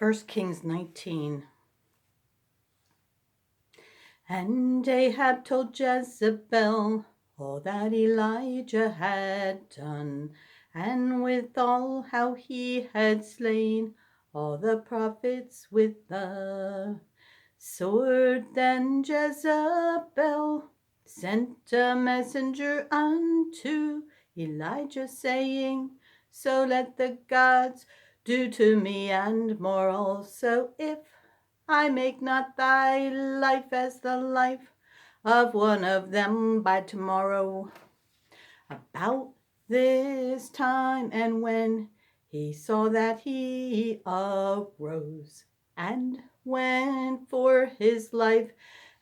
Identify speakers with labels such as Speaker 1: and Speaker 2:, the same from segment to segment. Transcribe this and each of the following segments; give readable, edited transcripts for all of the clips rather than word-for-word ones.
Speaker 1: 1 Kings 19. And Ahab told Jezebel all that Elijah had done, and withal how he had slain all the prophets with the sword. Then Jezebel sent a messenger unto Elijah, saying, So let the gods do to me, and more also, if I make not thy life as the life of one of them by tomorrow. About this time, and when he saw that, he arose and went for his life,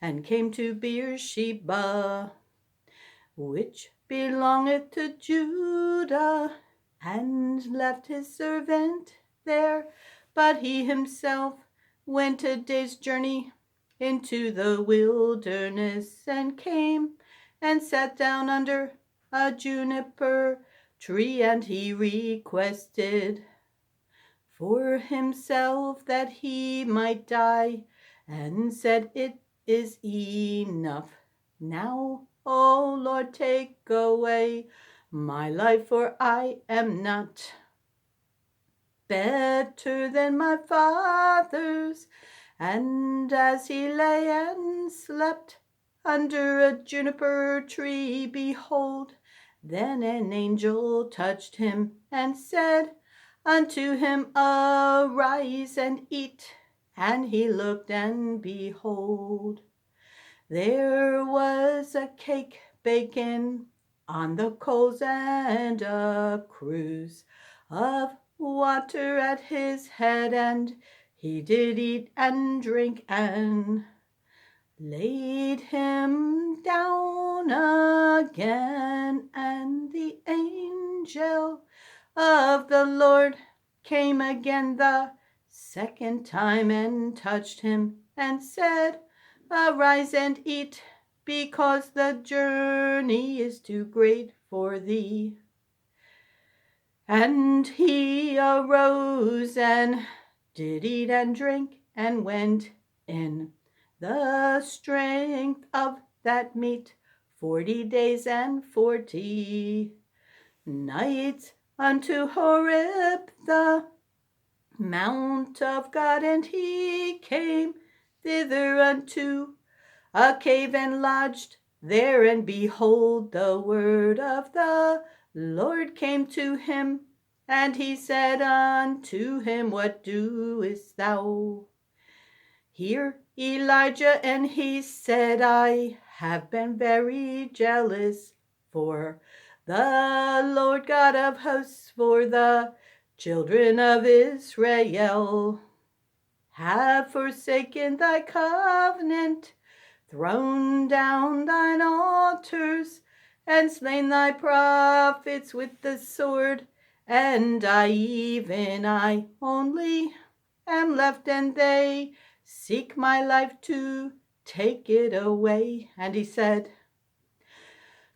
Speaker 1: and came to BEERSHEBA, which belongeth to Judah, and left his servant there. But he himself went a day's journey into the wilderness, and came and sat down under a juniper tree, and he requested for himself that he might die, and said, It is enough now, O Lord, take away my life, for I am not better than my fathers. And as he lay and slept under a juniper tree, behold, then an angel touched him, and said unto him, Arise and eat. And he looked, and behold, there was a cake baken on the coals, and a cruse of water at his head. And he did eat and drink, and laid him down again. And the angel of the Lord came again the second time, and touched him, and said, Arise and eat, because the journey is too great for thee. And he arose and did eat and drink, and went in the strength of that meat 40 days and 40 nights unto Horeb, the mount of God. And he came thither unto a cave, and lodged there. And behold, the word of the Lord came to him, and he said unto him, What doest thou here, Elijah? And he said, I have been very jealous for the Lord God of hosts, for the children of Israel have forsaken thy covenant, thrown down thine altars, and slain thy prophets with the sword. And I only am left, and they seek my life to take it away. And he said,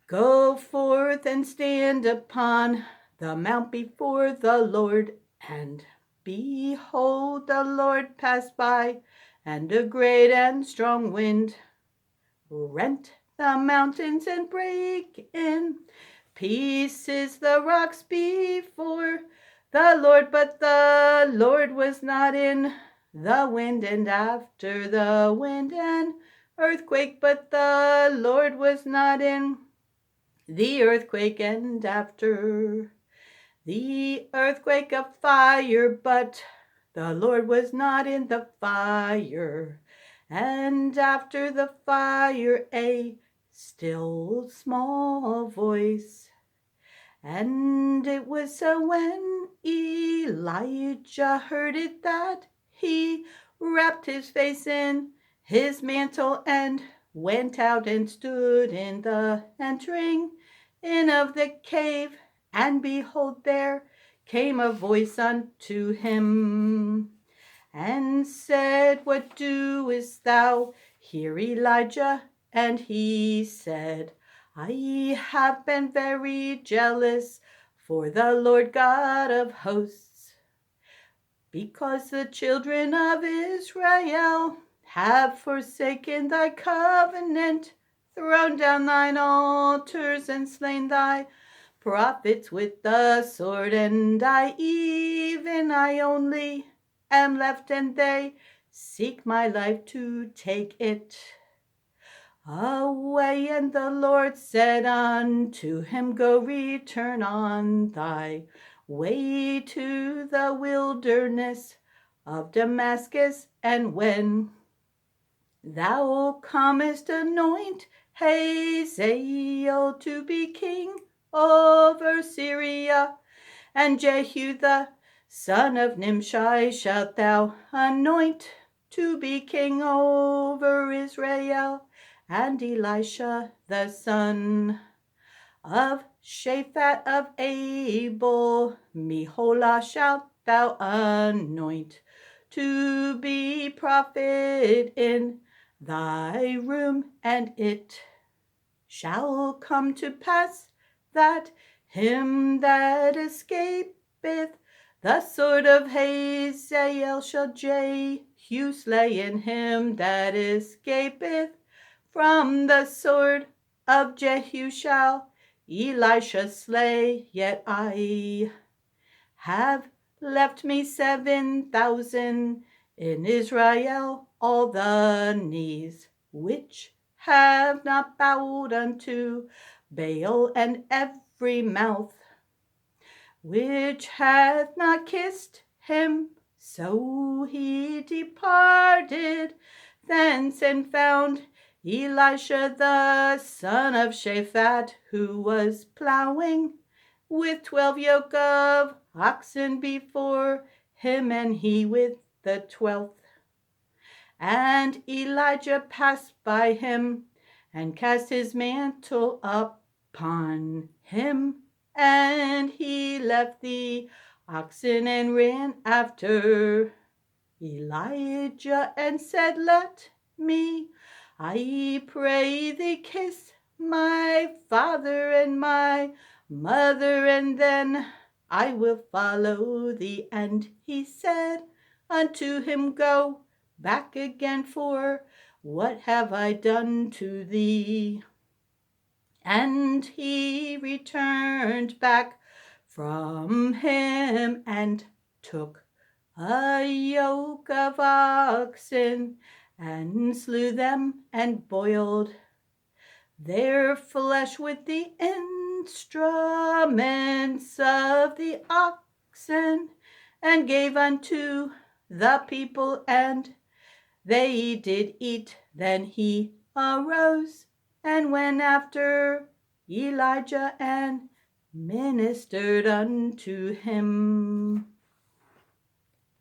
Speaker 1: Go forth and stand upon the mount before the Lord. And behold, the Lord passed by, and a great and strong wind rent the mountains, and brake in pieces the rocks before the Lord. But the Lord was not in the wind. And after the wind an earthquake, but the Lord was not in the earthquake. And after the earthquake a fire, but the Lord was not in the fire. And after the fire a still small voice. And it was so when Elijah heard it, that he wrapped his face in his mantle, and went out, and stood in the entering in of the cave. And behold, there came a voice unto him, and said, What doest thou here, Elijah? And he said, I have been very jealous for the Lord God of hosts, because the children of Israel have forsaken thy covenant, thrown down thine altars, and slain thy prophets with the sword, and I only am left, and they seek my life to take it away. And the Lord said unto him, Go, return on thy way to the wilderness of Damascus, and when thou comest, anoint Hazael to be king over Syria, and Jehu the son of Nimshi shalt thou anoint to be king over Israel, and Elisha the son of Shaphat of Abel Meholah shalt thou anoint to be prophet in thy room. And it shall come to pass that him that escapeth the sword of Hazael shall Jehu slay, and him that escapeth from the sword of Jehu shall Elisha slay. Yet I have left me 7,000 in Israel, all the knees which have not bowed unto Baal, and every mouth which hath not kissed him. So he departed thence, and found Elisha the son of Shaphat, who was plowing with 12 yoke of oxen before him, and he with the 12th. And Elijah passed by him, and cast his mantle upon him, and he left the oxen and ran after Elijah, and said, Let me, I pray thee, kiss my father and my mother, and then I will follow thee. And he said unto him, Go back again, for what have I done to thee? And he returned back from him, and took a yoke of oxen, and slew them, and boiled their flesh with the instruments of the oxen, and gave unto the people, and they did eat. Then he arose and went after Elijah, and ministered unto him.